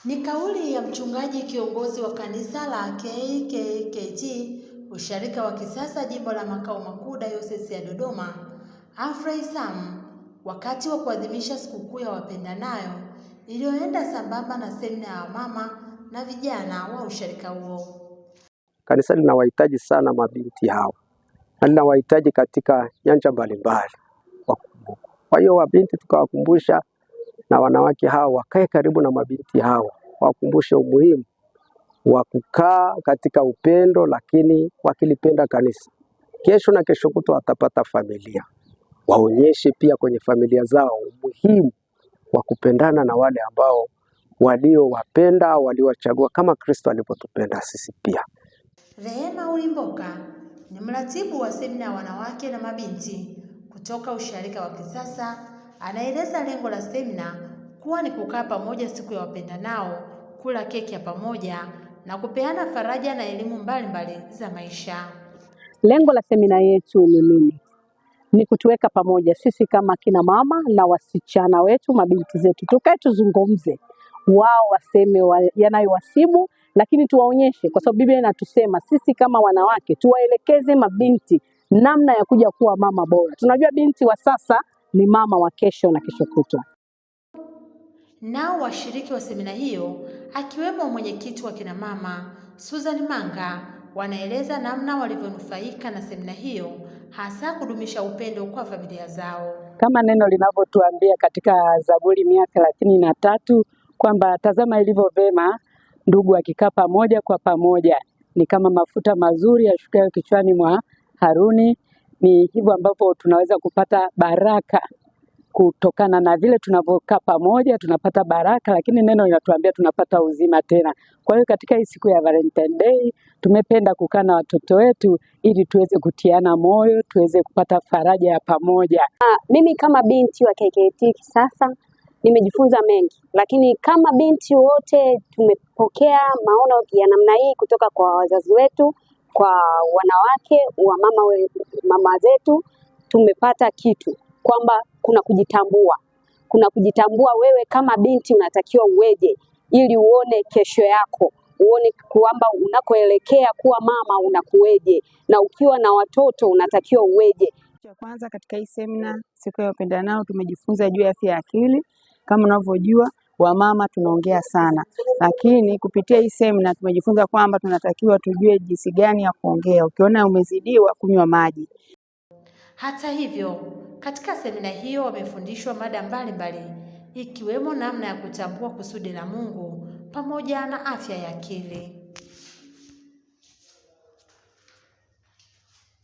Ni kauli ya mchungaji kiongozi wa kanisa la KKKT usharika wa Kisasa jimbo la makao makuu Dayosisi ya Dodoma, Humphrey Sam, wakati wa kuadhimisha sikukuu ya wapendanayo iliyoenda sambamba na semina ya wamama na vijana wa usharika huo. Kanisa linawahitaji sana mabinti hao na linawahitaji katika nyanja mbalimbali. Kwa hiyo wabinti tukawakumbusha na wanawake hao wakae karibu na mabinti hao, wakumbushe umuhimu wa kukaa katika upendo, lakini wakilipenda kanisa. Kesho na kesho kutwa watapata familia. Waonyeshe pia kwenye familia zao umuhimu wa kupendana na wale ambao waliowapenda, waliowachagua kama Kristo alivyotupenda sisi pia. Rehema Ulimboka ni mratibu wa semina ya wanawake na mabinti kutoka usharika wa Kisasa, anaeleza lengo la semina kuwa ni kukaa pamoja siku ya wapendanao, kula keki ya pamoja na kupeana faraja na elimu mbalimbali za maisha. Lengo la semina yetu ni nini? Ni kutuweka pamoja sisi kama kina mama na wasichana wetu, mabinti zetu, tukae tuzungumze, wao waseme yanayowasibu, lakini tuwaonyeshe, kwa sababu Biblia inatusema sisi kama wanawake tuwaelekeze mabinti namna ya kuja kuwa mama bora. Tunajua binti wa sasa ni mama wa kesho na kesho kutwa. Nao washiriki wa semina hiyo akiwemo mwenyekiti wa kina mama Susan Manga wanaeleza namna walivyonufaika na semina hiyo, hasa kudumisha upendo kwa familia zao. Kama neno linavyotuambia katika Zaburi 133 kwamba tazama ilivyo vema ndugu akikaa pamoja kwa pamoja, ni kama mafuta mazuri yashukayo kichwani mwa Haruni. Ni hivyo ambapo tunaweza kupata baraka kutokana na vile tunavyokaa pamoja, tunapata baraka, lakini neno linatuambia tunapata uzima tena. Kwa hiyo katika hii siku ya Valentine Day tumependa kukaa na watoto wetu ili tuweze kutiana moyo, tuweze kupata faraja ya pamoja. Mimi kama binti wa KKKT Kisasa nimejifunza mengi, lakini kama binti wote tumepokea maono ya namna hii kutoka kwa wazazi wetu, kwa wanawake wa mama zetu. Tumepata kitu kwamba kuna kujitambua. Kuna kujitambua, wewe kama binti unatakiwa uweje ili uone kesho yako, uone kwamba unakoelekea kuwa mama unakuweje, na ukiwa na watoto unatakiwa uweje. Cha kwanza katika hii semina siku ya wapendanao tumejifunza juu ya afya ya akili. Kama unavyojua wamama tunaongea sana, lakini kupitia hii semina tumejifunza kwamba tunatakiwa tujue jinsi gani ya kuongea. Ukiona umezidiwa, kunywa maji. Hata hivyo, katika semina hiyo wamefundishwa mada mbalimbali ikiwemo namna ya kutambua kusudi la Mungu pamoja na afya ya akili.